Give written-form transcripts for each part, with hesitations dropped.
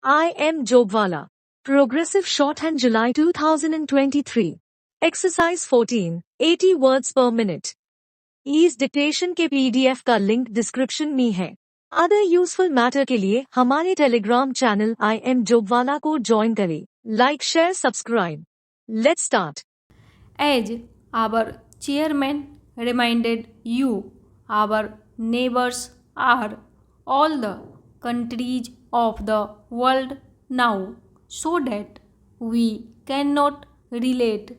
I am Jobwala. Progressive Shorthand July 2023. Exercise 14. 80 words per minute. इस dictation के PDF का link description में है। अदर यूजफुल मैटर के लिए हमारे टेलीग्राम चैनल आई एम जोबवाला को ज्वाइन करें। Like share subscribe. Let's start. As our chairman reminded you, our neighbors are all the countries of the world now, so that we cannot relate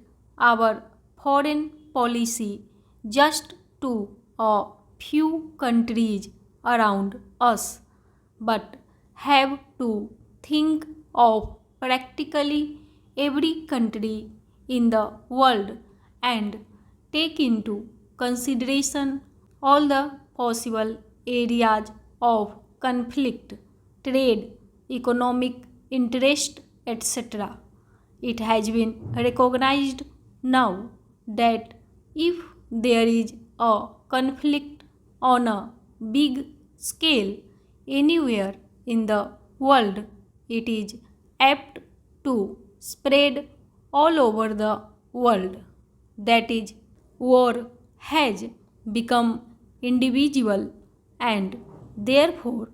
our foreign policy just to a few countries around us, but have to think of practically every country in the world and take into consideration all the possible areas of conflict, trade, economic interest, etc. It has been recognized now that if there is a conflict on a big scale anywhere in the world, it is apt to spread all over the world. That is, war has become indivisible and therefore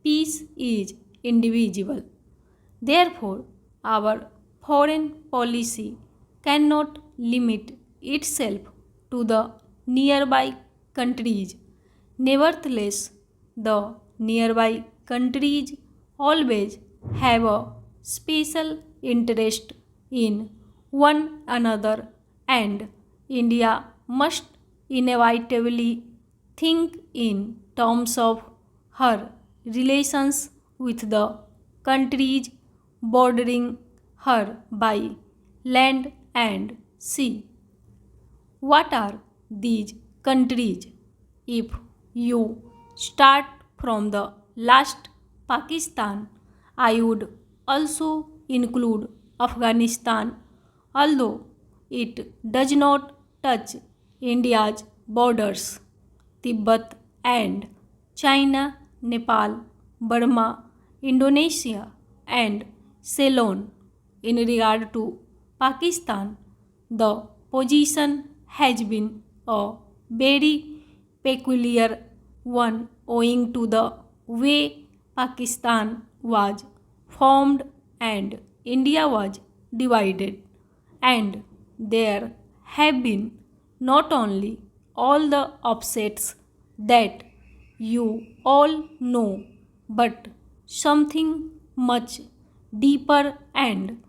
peace is indivisible. Therefore, our foreign policy cannot limit itself to the nearby countries. Nevertheless, the nearby countries always have a special interest in one another, and India must inevitably think in terms of her relations with the countries bordering her by land and sea. What are these countries? If you start from the last, Pakistan, I would also include Afghanistan, although it does not touch India's borders. Tibet and China, Nepal, Burma, Indonesia, and Ceylon. In regard to Pakistan, the position has been a very peculiar one owing to the way Pakistan was formed and India was divided, and there have been not only all the upsets that you all know, but something much deeper, and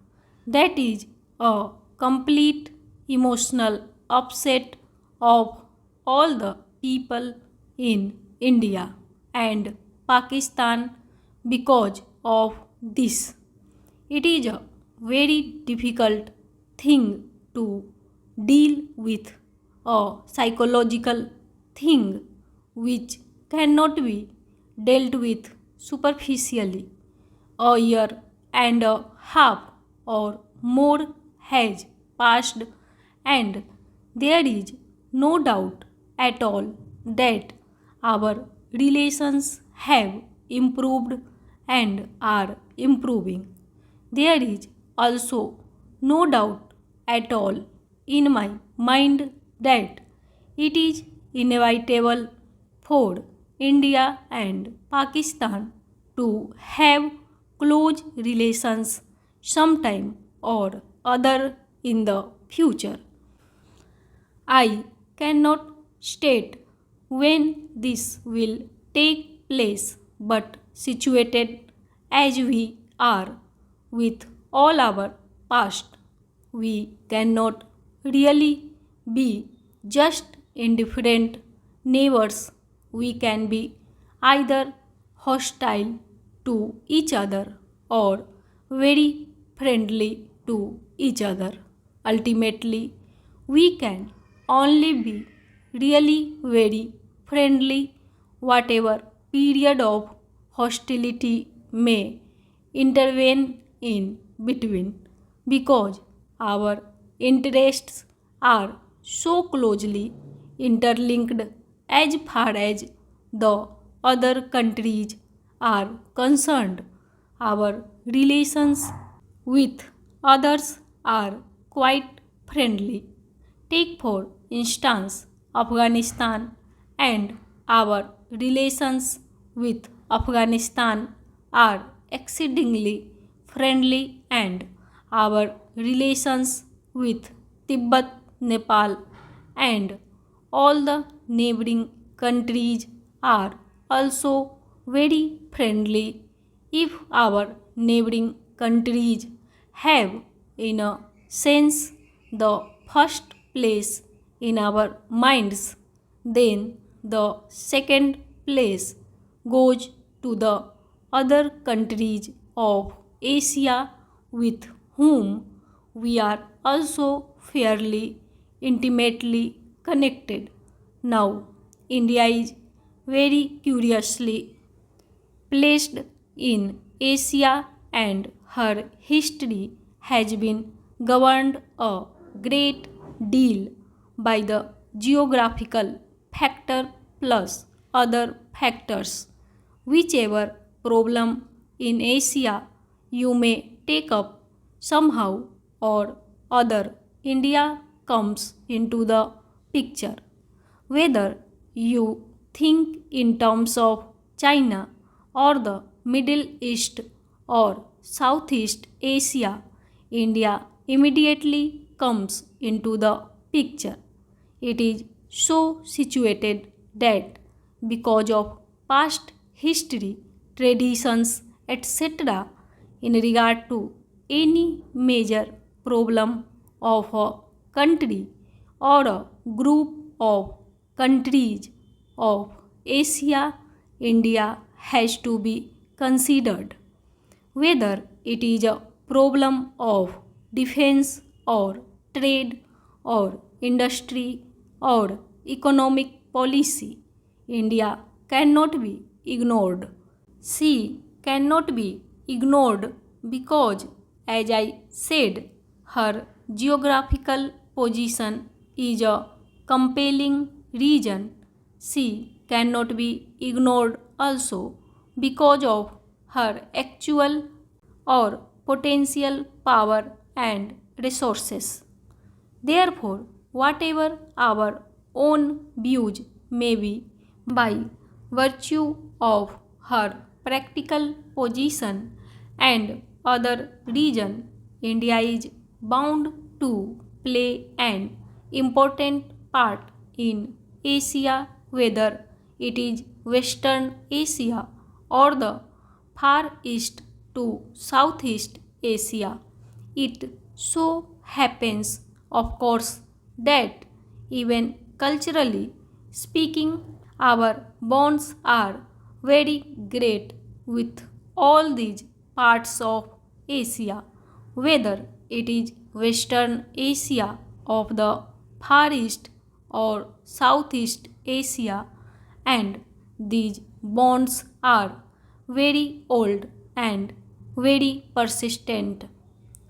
that is a complete emotional upset of all the people in India and Pakistan because of this. It is a very difficult thing to deal with, a psychological thing which cannot be dealt with superficially. A year and a half or more has passed, and there is no doubt at all that our relations have improved and are improving. There is also no doubt at all in my mind that it is inevitable for India and Pakistan to have close relations sometime or other in the future. I cannot state when this will take place, but situated as we are with all our past, we cannot really be just indifferent neighbors. We can be either hostile to each other or very friendly to each other. Ultimately, we can only be really very friendly whatever period of hostility may intervene in between, because our interests are so closely interlinked as far as the other countries are concerned. Our relations with others are quite friendly. Take for instance Afghanistan, and our relations with Afghanistan are exceedingly friendly, and our relations with Tibet, Nepal, and all the neighboring countries are also very friendly. If our neighboring countries have, in a sense, the first place in our minds, then the second place goes to the other countries of Asia with whom we are also fairly intimately connected. Now, India is very curiously placed in Asia, and her history has been governed a great deal by the geographical factor plus other factors. Whichever problem in Asia you may take up, somehow or other India comes into the picture. Whether you think in terms of China or the Middle East or Southeast Asia, India immediately comes into the picture. It is so situated that because of past history, traditions, etc., in regard to any major problem of a country or a group of countries of Asia, India has to be considered. Whether it is a problem of defense or trade or industry or economic policy, India cannot be ignored. She cannot be ignored because, as I said, her geographical position is a compelling reason. She cannot be ignored also because of her actual or potential power and resources. Therefore, whatever our own views may be, by virtue of her practical position and other reason, India is bound to play an important part in Asia, whether it is Western Asia or the Far East to Southeast Asia. It so happens, of course, that even culturally speaking, our bonds are very great with all these parts of Asia, whether it is Western Asia of the Far East or Southeast Asia, and these bonds are very old and very persistent.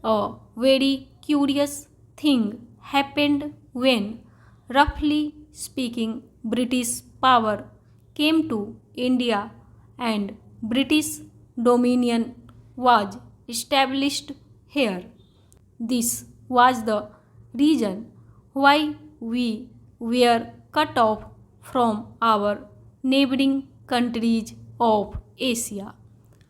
A very curious thing happened when, roughly speaking, British power came to India and British dominion was established here. This was the reason why we were cut off from our neighboring countries of Asia.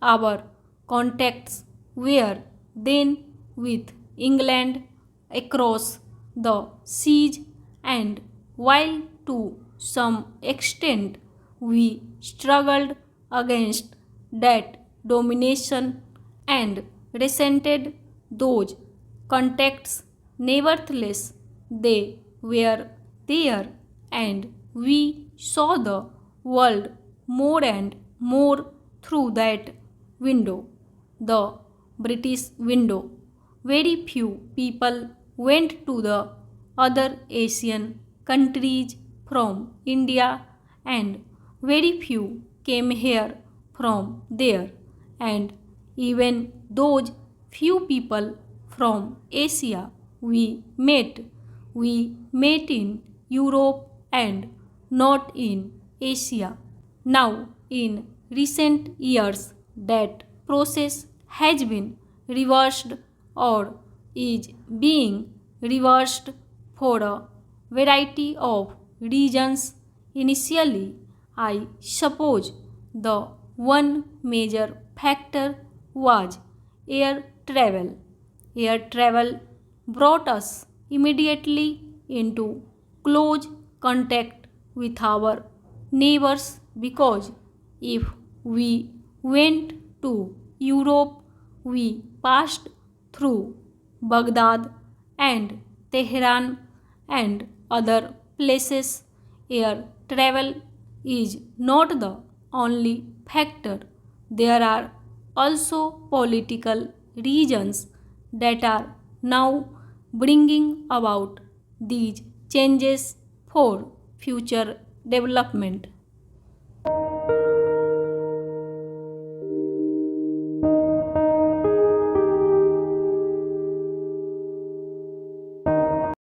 Our contacts were then with England across the seas, and while to some extent we struggled against that domination and resented those contacts, nevertheless they were there, and we saw the world more and more through that window, the British window. Very few people went to the other Asian countries from India, and very few came here from there. And even those few people from Asia we met in Europe and not in Asia. Now, in recent years, that process has been reversed or is being reversed for a variety of reasons. Initially, I suppose the one major factor was air travel. Air travel brought us immediately into close contact with our neighbors because if we went to Europe, we passed through Baghdad and Tehran and other places. Air travel is not the only factor. There are also political reasons that are now bringing about these changes for future development.